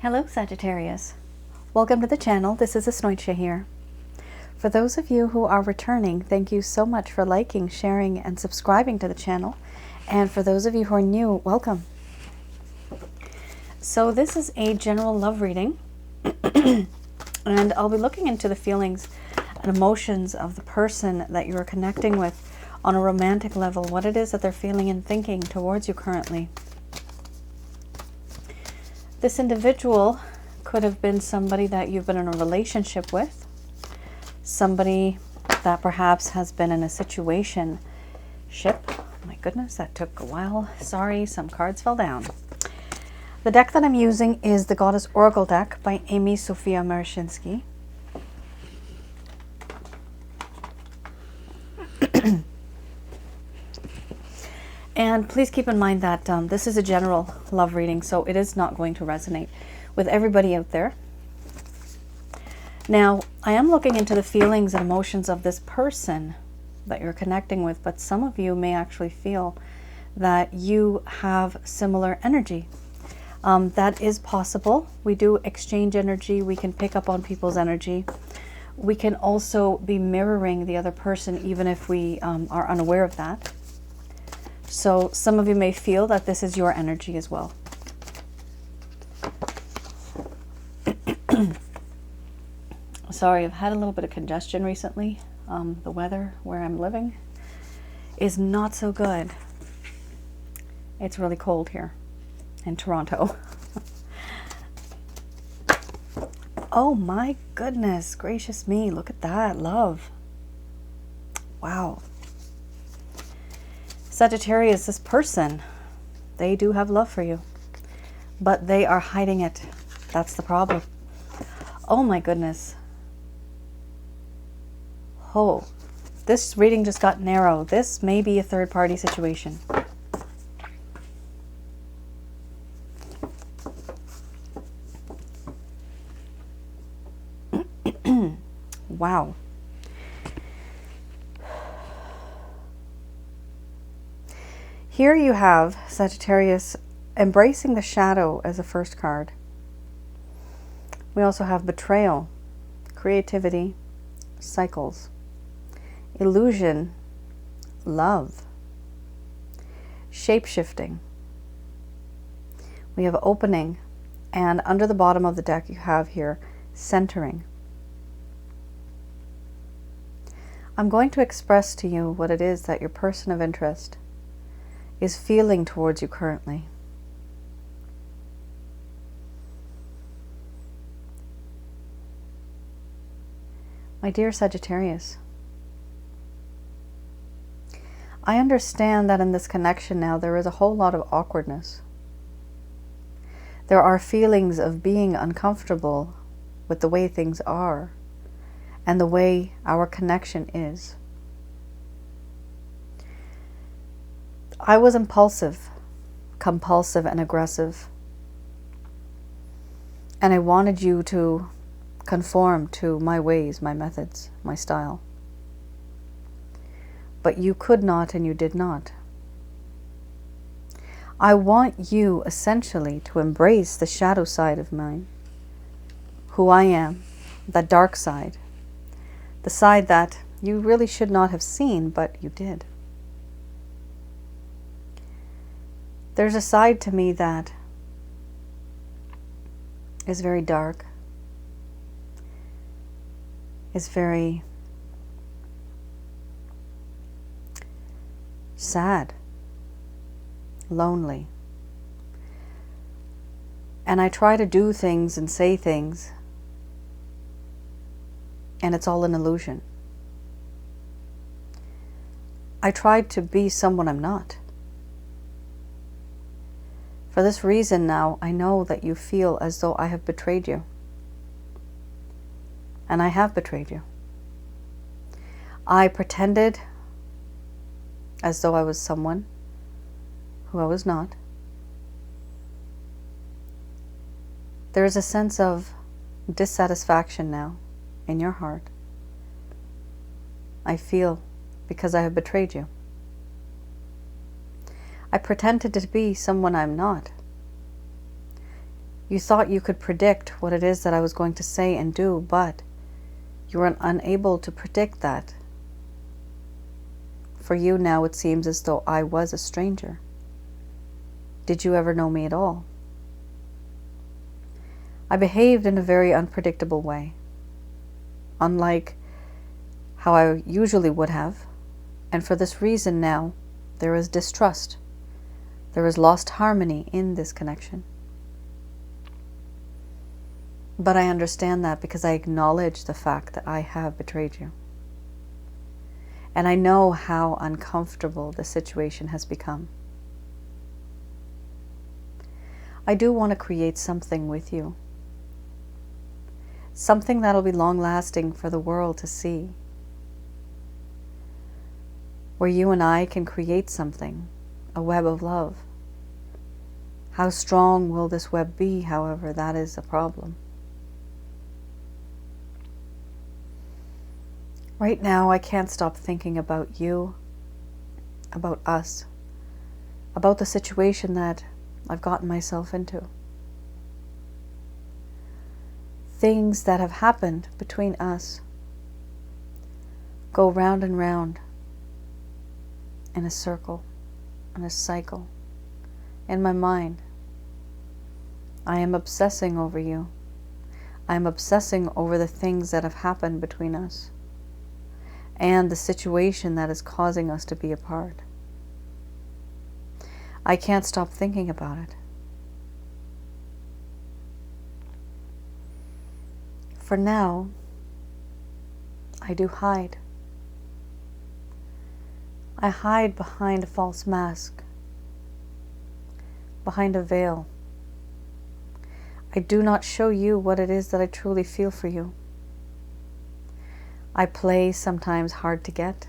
Hello Sagittarius. Welcome to the channel. This is Asnointia here. For those of you who are returning, thank you so much for liking, sharing, and subscribing to the channel. And for those of you who are new, welcome. So this is a general love reading. And I'll be looking into the feelings and emotions of the person that you are connecting with on a romantic level, what it is that they're feeling and thinking towards you currently. This individual could have been somebody that you've been in a relationship with, somebody that perhaps has been in a situation ship. My goodness, that took a while. Sorry, some cards fell down. The deck that I'm using is the Goddess Oracle deck by Amy Sophia Marashinsky. And please keep in mind that this is a general love reading, so it is not going to resonate with everybody out there. Now, I am looking into the feelings and emotions of this person that you're connecting with, but some of you may actually feel that you have similar energy. That is possible. We do exchange energy. We can pick up on people's energy. We can also be mirroring the other person, even if we are unaware of that. So some of you may feel that this is your energy as well. Sorry, I've had a little bit of congestion recently. The weather where I'm living is not so good. It's really cold here in Toronto. Oh my goodness gracious me, look at that, love. Wow. Sagittarius, this person, they do have love for you, but they are hiding it. That's the problem. Oh my goodness. Oh, this reading just got narrow. This may be a third-party situation. Wow. Here you have Sagittarius embracing the shadow as a first card. We also have betrayal, creativity, cycles, illusion, love, shape-shifting. We have opening, and under the bottom of the deck you have here centering. I'm going to express to you what it is that your person of interest is feeling towards you currently. My dear Sagittarius, I understand that in this connection now there is a whole lot of awkwardness. There are feelings of being uncomfortable with the way things are and the way our connection is. I was impulsive, compulsive, and aggressive. And I wanted you to conform to my ways, my methods, my style. But you could not and you did not. I want you essentially to embrace the shadow side of mine, who I am, the dark side, the side that you really should not have seen, but you did. There's a side to me that is very dark, is very sad, lonely. And I try to do things and say things, and it's all an illusion. I tried to be someone I'm not. For this reason now, I know that you feel as though I have betrayed you. And I have betrayed you. I pretended as though I was someone who I was not. There is a sense of dissatisfaction now in your heart. I feel because I have betrayed you. I pretended to be someone I'm not. You thought you could predict what it is that I was going to say and do, but you were unable to predict that. For you now it seems as though I was a stranger. Did you ever know me at all? I behaved in a very unpredictable way, unlike how I usually would have, and for this reason now there is distrust. There is lost harmony in this connection. But I understand that because I acknowledge the fact that I have betrayed you. And I know how uncomfortable the situation has become. I do want to create something with you. Something that'll be long-lasting for the world to see. Where you and I can create something, a web of love. How strong will this web be, however, that is a problem. Right now, I can't stop thinking about you, about us, about the situation that I've gotten myself into. Things that have happened between us go round and round in a circle, in a cycle. In my mind, I am obsessing over you. I am obsessing over the things that have happened between us and the situation that is causing us to be apart. I can't stop thinking about it. For now, I do hide. I hide behind a false mask, behind a veil. I do not show you what it is that I truly feel for you. I play sometimes hard to get,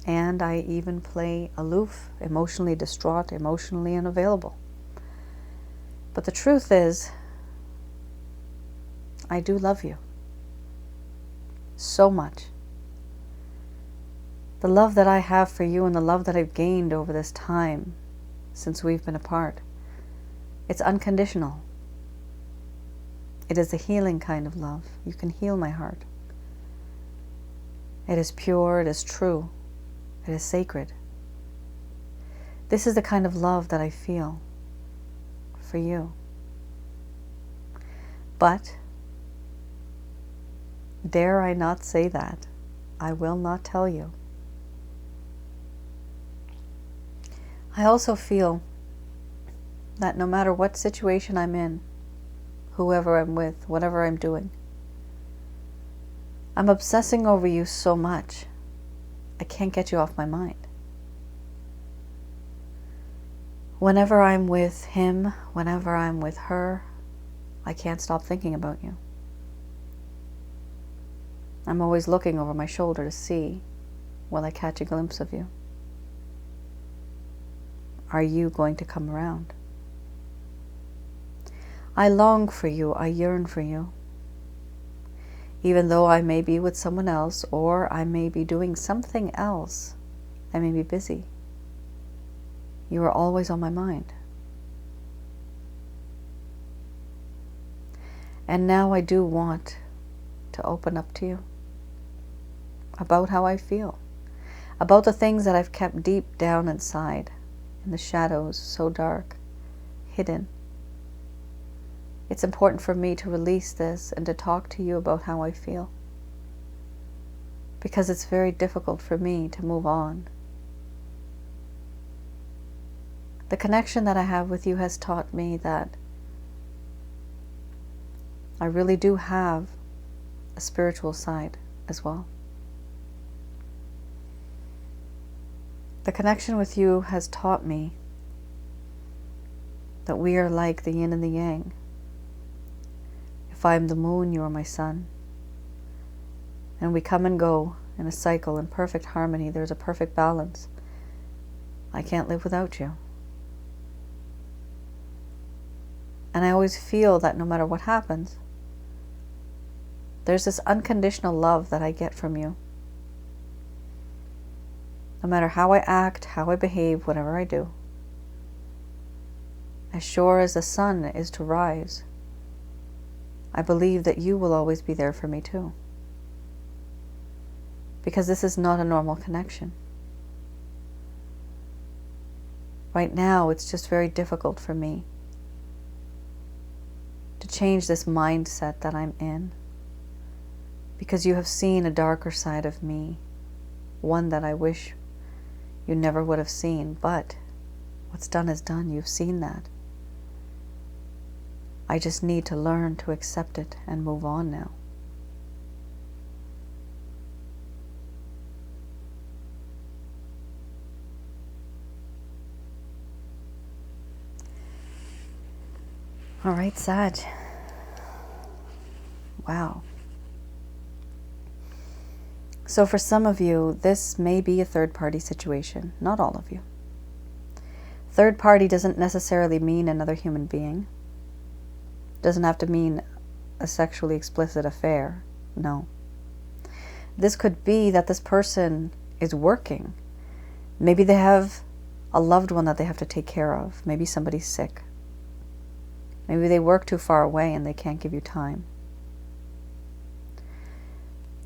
and I even play aloof, emotionally distraught, emotionally unavailable. But the truth is, I do love you so much. The love that I have for you and the love that I've gained over this time since we've been apart, it's unconditional. It is a healing kind of love. You can heal my heart. It is pure, it is true, it is sacred. This is the kind of love that I feel for you. But, dare I not say that, I will not tell you. I also feel that no matter what situation I'm in, whoever I'm with, whatever I'm doing, I'm obsessing over you so much, I can't get you off my mind. Whenever I'm with him, whenever I'm with her, I can't stop thinking about you. I'm always looking over my shoulder to see, will I catch a glimpse of you? Are you going to come around? I long for you, I yearn for you. Even though I may be with someone else, or I may be doing something else, I may be busy, you are always on my mind. And now I do want to open up to you about how I feel, about the things that I've kept deep down inside, in the shadows, so dark, hidden. It's important for me to release this and to talk to you about how I feel, because it's very difficult for me to move on. The connection that I have with you has taught me that I really do have a spiritual side as well. The connection with you has taught me that we are like the yin and the yang. If I am the moon, you are my sun. And we come and go in a cycle in perfect harmony. There's a perfect balance. I can't live without you. And I always feel that no matter what happens, there's this unconditional love that I get from you. No matter how I act, how I behave, whatever I do. As sure as the sun is to rise, I believe that you will always be there for me too. Because this is not a normal connection. Right now, it's just very difficult for me to change this mindset that I'm in. Because you have seen a darker side of me, one that I wish you never would have seen. But what's done is done. You've seen that. I just need to learn to accept it and move on now. All right, Sag. Wow. So for some of you, this may be a third-party situation. Not all of you. Third party doesn't necessarily mean another human being. Doesn't have to mean a sexually explicit affair. No. This could be that this person is working. Maybe they have a loved one that they have to take care of. Maybe somebody's sick. Maybe they work too far away and they can't give you time.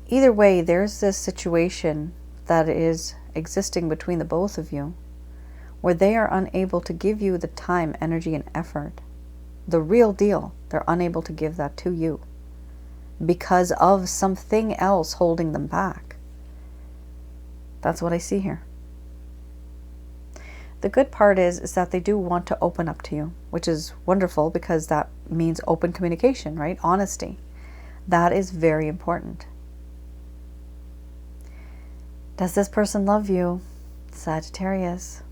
Either way, there's this situation that is existing between the both of you where they are unable to give you the time, energy, and effort. The real deal. They're unable to give that to you because of something else holding them back. That's what I see here. The good part is that they do want to open up to you, which is wonderful because that means open communication, right? Honesty. That is very important. Does this person love you? Sagittarius.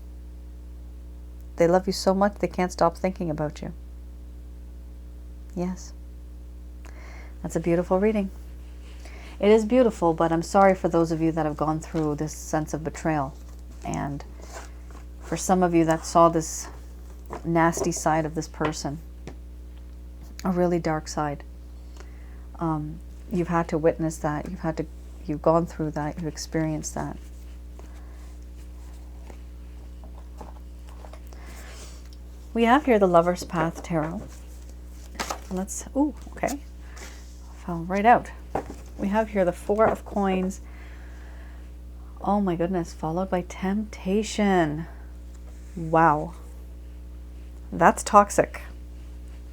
They love you so much they can't stop thinking about you. Yes. That's a beautiful reading. It is beautiful, but I'm sorry for those of you that have gone through this sense of betrayal. And for some of you that saw this nasty side of this person, a really dark side. You've had to witness that. You've gone through that. You've experienced that. We have here the Lover's Path Tarot. Ooh, okay. Fell right out. We have here the Four of Coins. Oh my goodness, followed by Temptation. Wow. That's toxic.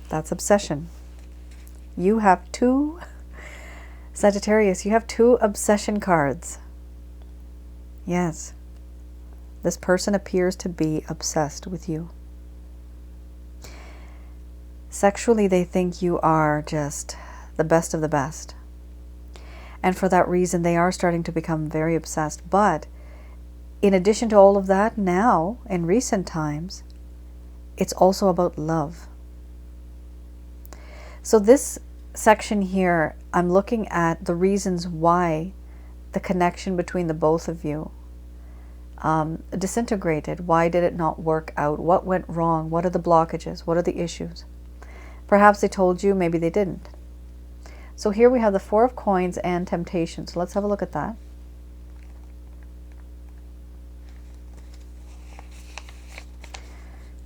That's obsession. You have two, Sagittarius, you have two obsession cards. Yes. This person appears to be obsessed with you. Sexually, they think you are just the best of the best. And for that reason, they are starting to become very obsessed. But in addition to all of that, now, in recent times, it's also about love. So this section here, I'm looking at the reasons why the connection between the both of you disintegrated. Why did it not work out? What went wrong? What are the blockages? What are the issues? Perhaps they told you, maybe they didn't. So here we have the Four of Coins and Temptation. So let's have a look at that.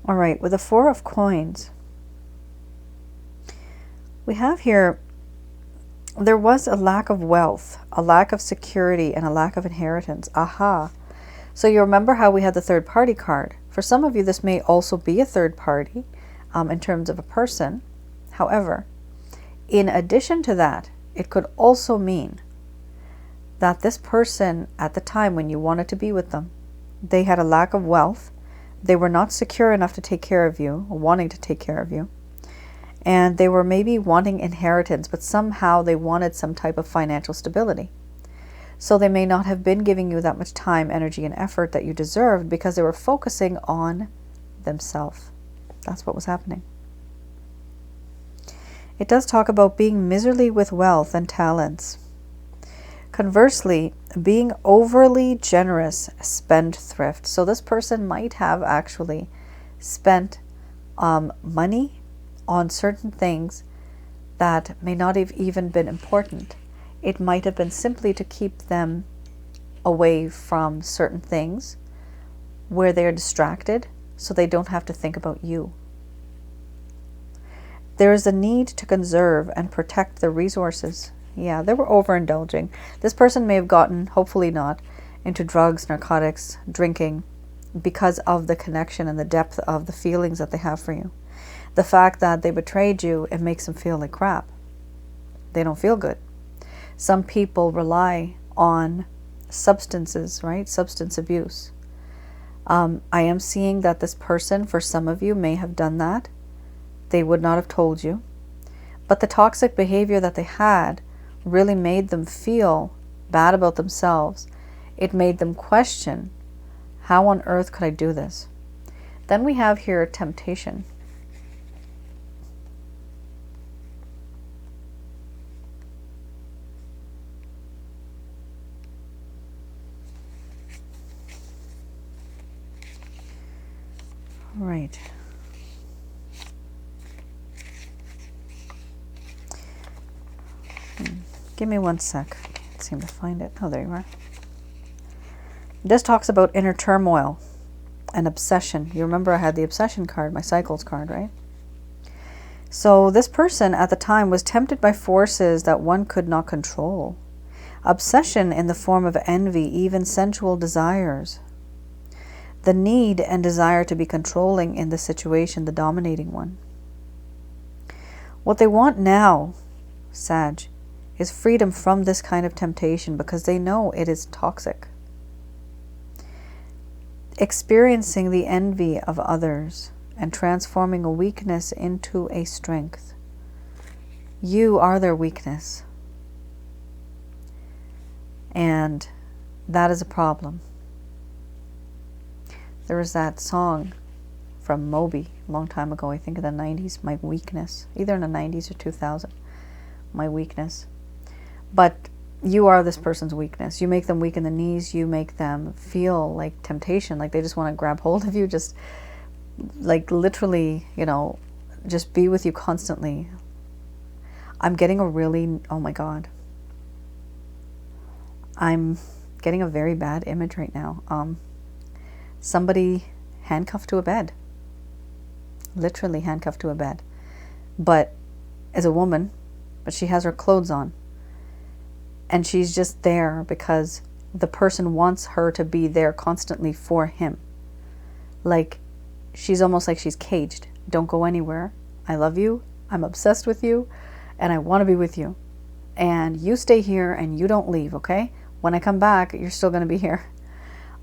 All right, with the Four of Coins, we have here, there was a lack of wealth, a lack of security, and a lack of inheritance. Aha. So you remember how we had the third party card. For some of you, this may also be a third party in terms of a person. However, in addition to that, it could also mean that this person at the time when you wanted to be with them, they had a lack of wealth. They were not secure enough to take care of you, or wanting to take care of you. And they were maybe wanting inheritance, but somehow they wanted some type of financial stability. So they may not have been giving you that much time, energy, and effort that you deserved because they were focusing on themselves. That's what was happening. It does talk about being miserly with wealth and talents. Conversely, being overly generous, spendthrift. So this person might have actually spent money on certain things that may not have even been important. It might have been simply to keep them away from certain things where they're distracted so they don't have to think about you. There is a need to conserve and protect the resources. Yeah, they were overindulging. This person may have gotten, hopefully not, into drugs, narcotics, drinking, because of the connection and the depth of the feelings that they have for you. The fact that they betrayed you, it makes them feel like crap. They don't feel good. Some people rely on substances, right? Substance abuse. I am seeing that this person, for some of you, may have done that. They would not have told you. But the toxic behavior that they had really made them feel bad about themselves. It made them question, how on earth could I do this? Then we have here temptation. Right. Give me one sec. Can't seem to find it. Oh, there you are. This talks about inner turmoil and obsession. You remember I had the obsession card, my cycles card, right? So this person at the time was tempted by forces that one could not control. Obsession in the form of envy, even sensual desires. The need and desire to be controlling in the situation, the dominating one. What they want now, Sag, is freedom from this kind of temptation because they know it is toxic. Experiencing the envy of others and transforming a weakness into a strength. You are their weakness. And that is a problem. There was that song from Moby a long time ago, I think in the 90s, My Weakness. Either in the 90s or 2000, My Weakness. But you are this person's weakness. You make them weak in the knees. You make them feel like temptation, like they just want to grab hold of you, just like literally, you know, just be with you constantly. I'm getting a really, oh my God. I'm getting a very bad image right now. Somebody handcuffed to a bed. Literally handcuffed to a bed. But as a woman, but she has her clothes on. And she's just there because the person wants her to be there constantly for him. Like, she's almost like she's caged. Don't go anywhere. I love you. I'm obsessed with you. And I want to be with you. And you stay here and you don't leave, okay? When I come back, you're still going to be here.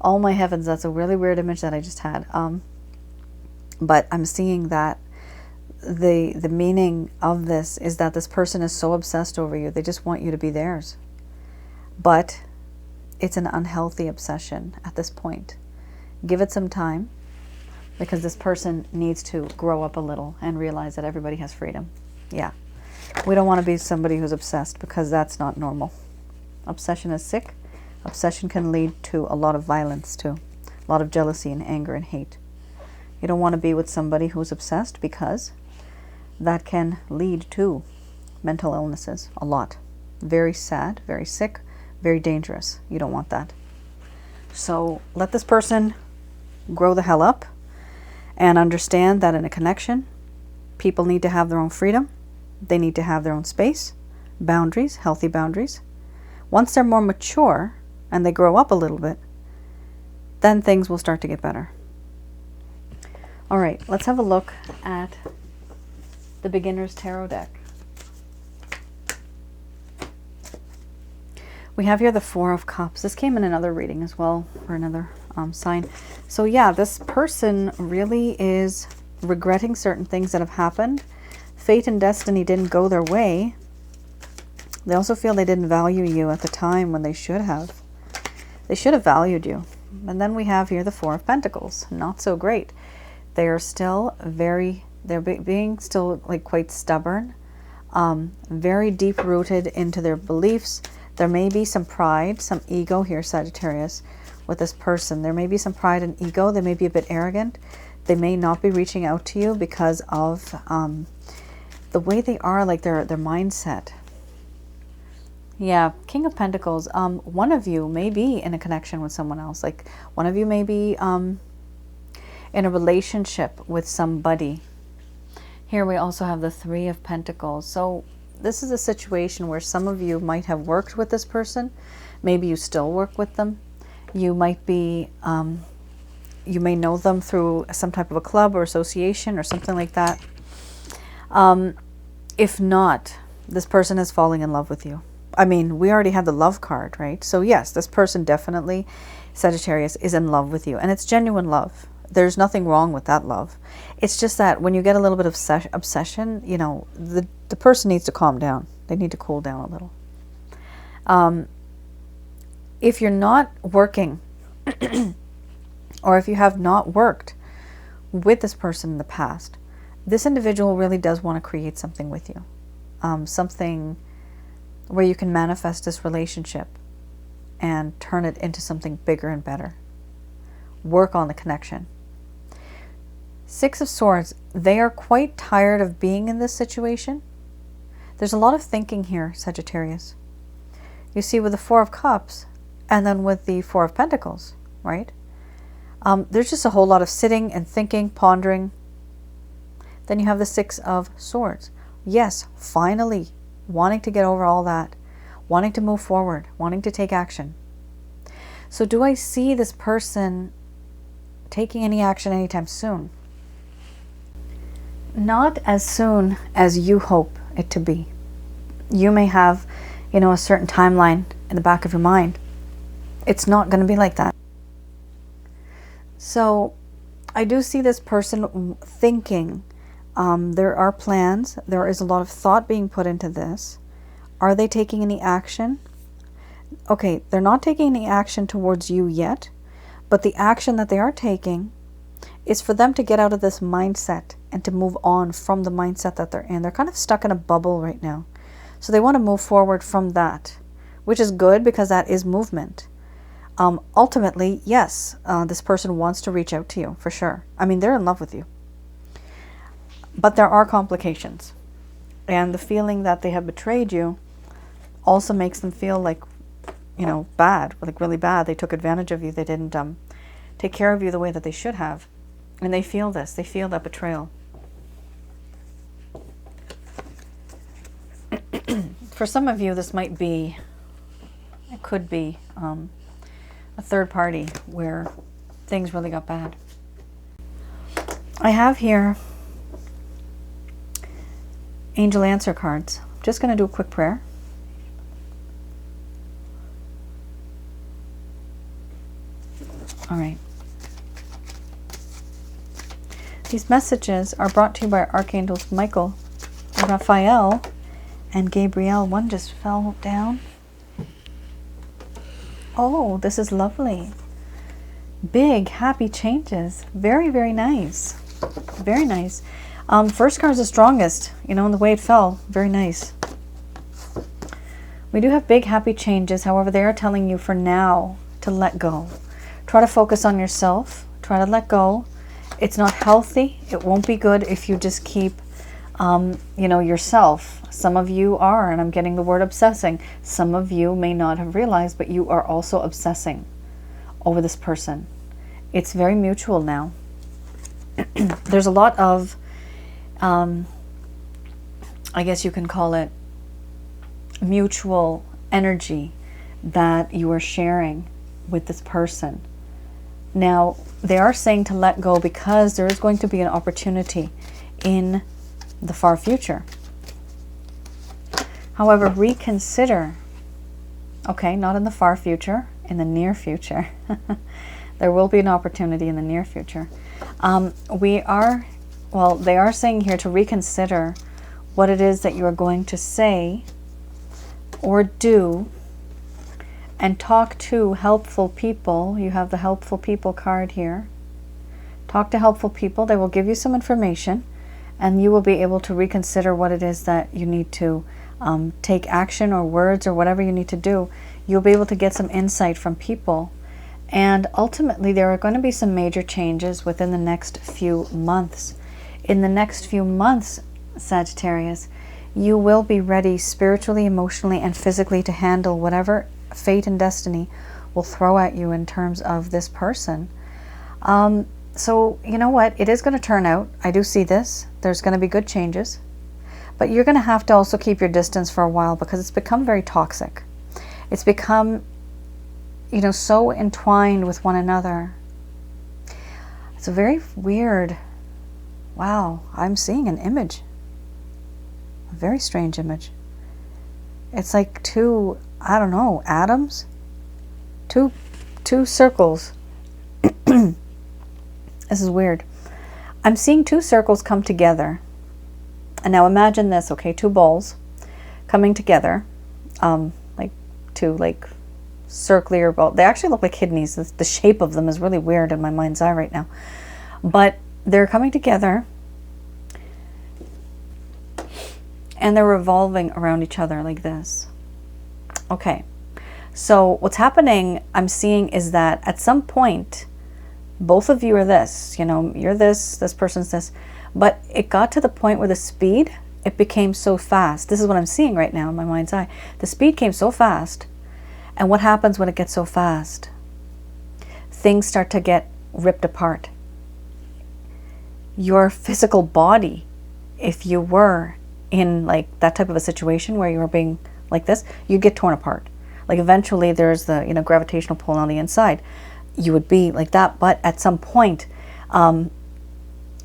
Oh my heavens, that's a really weird image that I just had. But I'm seeing that the meaning of this is that this person is so obsessed over you. They just want you to be theirs. But it's an unhealthy obsession at this point. Give it some time because this person needs to grow up a little and realize that everybody has freedom. Yeah. We don't want to be somebody who's obsessed because that's not normal. Obsession is sick. Obsession can lead to a lot of violence too. A lot of jealousy and anger and hate. You don't want to be with somebody who's obsessed because that can lead to mental illnesses a lot. Very sad, very sick, very dangerous. You don't want that. So let this person grow the hell up and understand that in a connection, people need to have their own freedom. They need to have their own space, boundaries, healthy boundaries. Once they're more mature and they grow up a little bit, then things will start to get better. All right, let's have a look at the Beginner's Tarot deck. We have here the Four of Cups. This came in another reading as well for another sign. So yeah, this person really is regretting certain things that have happened. Fate and destiny didn't go their way. They also feel they didn't value you at the time when they should have. They should have valued you. And then we have here the Four of Pentacles. Not so great. They are still they're being still like quite stubborn, very deep rooted into their beliefs. There may be some pride, some ego here, Sagittarius, with this person. There may be some pride and ego. They may be a bit arrogant. They may not be reaching out to you because of the way they are, like their mindset. Yeah, King of Pentacles. One of you may be in a connection with someone else. Like one of you may be in a relationship with somebody. Here we also have the Three of Pentacles. So this is a situation where some of you might have worked with this person. Maybe you still work with them. You might be, you may know them through some type of a club or association or something like that. If not, this person is falling in love with you. I mean, we already had the love card, right? So yes, this person definitely, Sagittarius, is in love with you. And it's genuine love. There's nothing wrong with that love. It's just that when you get a little bit of obsession, you know, the person needs to calm down. They need to cool down a little. If you're not working, or if you have not worked with this person in the past, this individual really does want to create something with you. Something where you can manifest this relationship and turn it into something bigger and better. Work on the connection. Six of Swords, they are quite tired of being in this situation. There's a lot of thinking here, Sagittarius. You see, with the Four of Cups and then with the Four of Pentacles, right? There's just a whole lot of sitting and thinking, pondering. Then you have the Six of Swords. Yes, finally, wanting to get over all that, wanting to move forward, wanting to take action. So do I see this person taking any action anytime soon? Not as soon as you hope it to be. You may have, you know, a certain timeline in the back of your mind. It's not going to be like that. So I do see this person thinking. There are plans. There is a lot of thought being put into this. Are they taking any action? Okay, they're not taking any action towards you yet, but the action that they are taking is for them to get out of this mindset and to move on from the mindset that they're in. They're kind of stuck in a bubble right now. So they want to move forward from that, which is good because that is movement. Ultimately, yes, this person wants to reach out to you for sure. I mean, they're in love with you. But there are complications. And the feeling that they have betrayed you also makes them feel like, you know, bad, like really bad. They took advantage of you. They didn't take care of you the way that they should have. And they feel this. They feel that betrayal. For some of you, this might be, it could be a third party where things really got bad. I have here angel answer cards. I'm just going to do a quick prayer. All right. These messages are brought to you by Archangels Michael, Raphael, and Gabriel. One just fell down. Oh, this is lovely. Big, happy changes. Very, very nice. Very nice. First card is the strongest, you know, in the way it fell. Very nice. We do have big, happy changes. However, they are telling you for now to let go. Try to focus on yourself. Try to let go. It's not healthy. It won't be good if you just keep, you know, yourself. Some of you are, and I'm getting the word obsessing. Some of you may not have realized, but you are also obsessing over this person. It's very mutual now. There's a lot of, I guess you can call it mutual energy that you are sharing with this person. Now, they are saying to let go because there is going to be an opportunity in the far future. However, reconsider. Okay, not in the far future, in the near future. There will be an opportunity in the near future. They are saying here to reconsider what it is that you are going to say or do, and talk to helpful people. You have the helpful people card here. Talk to helpful people. They will give you some information, and you will be able to reconsider what it is that you need to take action or words or whatever you need to do. You'll be able to get some insight from people. And ultimately, there are going to be some major changes within the next few months. In the next few months, Sagittarius, you will be ready spiritually, emotionally, and physically to handle whatever fate and destiny will throw at you in terms of this person. So you know what? It is going to turn out. I do see this. There's going to be good changes. But you're going to have to also keep your distance for a while because it's become very toxic. It's become, you know, so entwined with one another. It's a very weird, wow, I'm seeing an image. A very strange image. It's like two, I don't know, atoms? Two circles. This is weird. I'm seeing two circles come together. And now imagine this, okay, two balls coming together, like two like circular balls. They actually look like kidneys. The shape of them is really weird in my mind's eye right now. But they're coming together and they're revolving around each other like this. Okay, so what's happening, I'm seeing, is that at some point, both of you are this, you know, you're this person's this, but it got to the point where the speed, it became so fast. This is what I'm seeing right now in my mind's eye. The speed came so fast. And what happens when it gets so fast? Things start to get ripped apart. Your physical body, if you were in like that type of a situation where you were being like this, you'd get torn apart. Like eventually there's the, you know, gravitational pull on the inside. You would be like that, but at some point,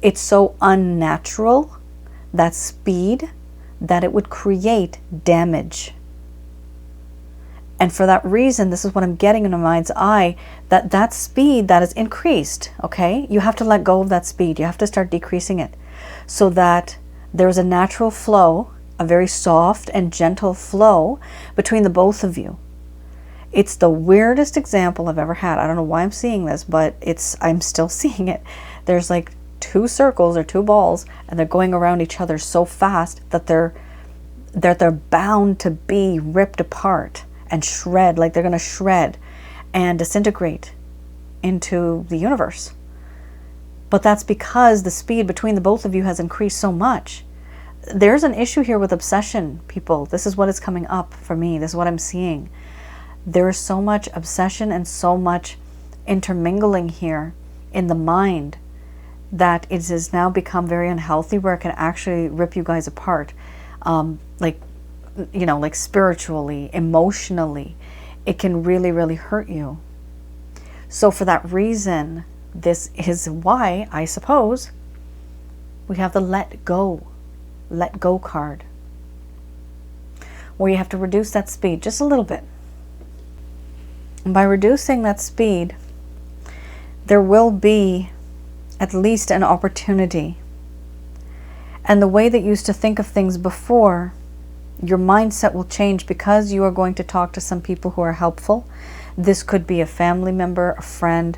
it's so unnatural, that speed, that it would create damage. And for that reason, this is what I'm getting in my mind's eye, that speed that is increased, okay? You have to let go of that speed. You have to start decreasing it so that there's a natural flow, a very soft and gentle flow between the both of you. It's the weirdest example I've ever had. I don't know why I'm seeing this, but I'm still seeing it. There's like two circles or two balls, and they're going around each other so fast that they're bound to be ripped apart and shred, like they're going to shred and disintegrate into the universe. But that's because the speed between the both of you has increased so much. There's an issue here with obsession, people. This is what is coming up for me. This is what I'm seeing. There is so much obsession and so much intermingling here in the mind that it has now become very unhealthy, where it can actually rip you guys apart. Like, you know, like spiritually, emotionally, it can really, really hurt you. So for that reason, this is why, I suppose, we have the let go card, where you have to reduce that speed just a little bit. And by reducing that speed, there will be at least an opportunity. And the way that you used to think of things before, your mindset will change because you are going to talk to some people who are helpful. This could be a family member, a friend.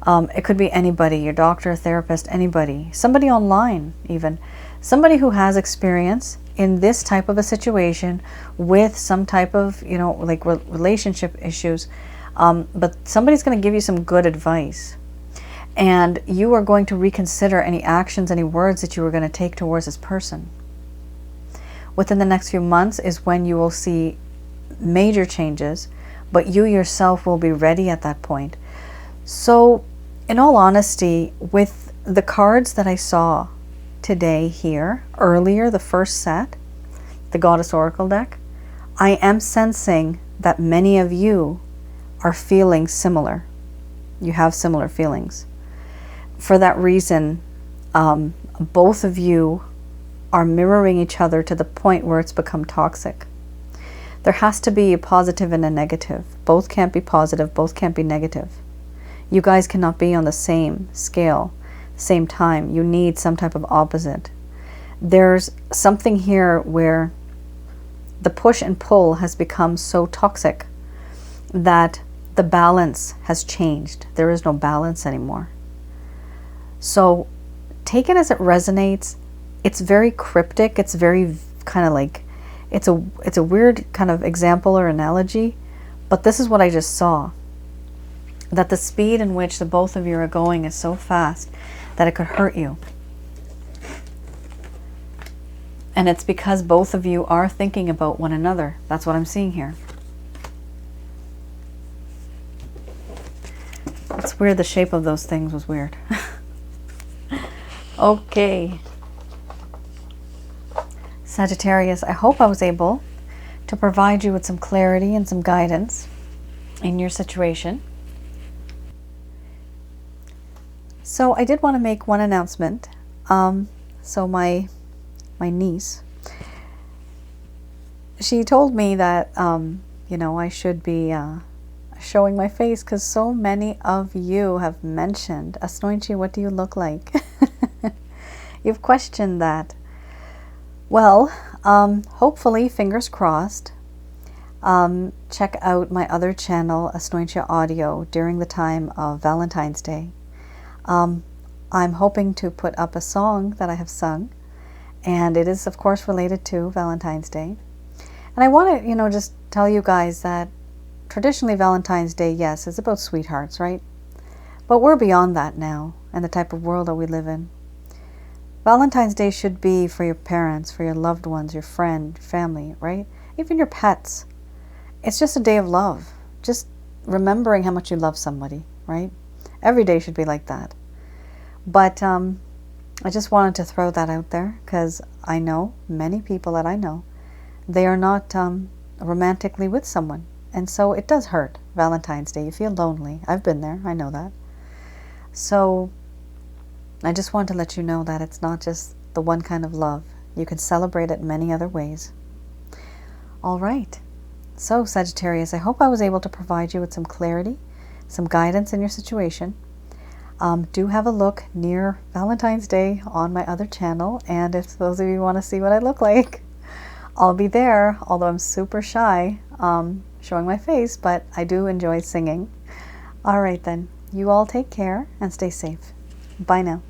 It could be anybody, your doctor, a therapist, anybody. Somebody online even. Somebody who has experience in this type of a situation with some type of, you know, like relationship issues. But somebody's going to give you some good advice. And you are going to reconsider any actions, any words that you were going to take towards this person. Within the next few months is when you will see major changes, but you yourself will be ready at that point. So, in all honesty, with the cards that I saw today here, earlier, the first set, the Goddess Oracle deck, I am sensing that many of you are feeling similar. You have similar feelings. For that reason, both of you are mirroring each other to the point where it's become toxic. There has to be a positive and a negative. Both can't be positive, both can't be negative. You guys cannot be on the same scale, same time. You need some type of opposite. There's something here where the push and pull has become so toxic that the balance has changed. There is no balance anymore. So take it as it resonates. It's very cryptic. It's very kind of like, it's a weird kind of example or analogy, but this is what I just saw. That the speed in which the both of you are going is so fast that it could hurt you. And it's because both of you are thinking about one another. That's what I'm seeing here. It's weird, the shape of those things was weird. Okay. Sagittarius, I hope I was able to provide you with some clarity and some guidance in your situation. So I did want to make one announcement. So my niece, she told me that, you know, I should be showing my face because so many of you have mentioned, Asnointia, what do you look like? You've questioned that. Well, hopefully, fingers crossed, check out my other channel, Asnointia Audio, during the time of Valentine's Day. I'm hoping to put up a song that I have sung, and it is, of course, related to Valentine's Day. And I want to, you know, just tell you guys that traditionally Valentine's Day, yes, is about sweethearts, right? But we're beyond that now, and the type of world that we live in. Valentine's Day should be for your parents, for your loved ones, your friend, your family, right? Even your pets. It's just a day of love. Just remembering how much you love somebody, right? Every day should be like that. But I just wanted to throw that out there because I know many people that I know, they are not romantically with someone. And so it does hurt, Valentine's Day. You feel lonely. I've been there. I know that. So I just want to let you know that it's not just the one kind of love. You can celebrate it many other ways. All right. So Sagittarius, I hope I was able to provide you with some clarity, some guidance in your situation. Do have a look near Valentine's Day on my other channel. And if those of you want to see what I look like, I'll be there, although I'm super shy showing my face, but I do enjoy singing. All right then. You all take care and stay safe. Bye now.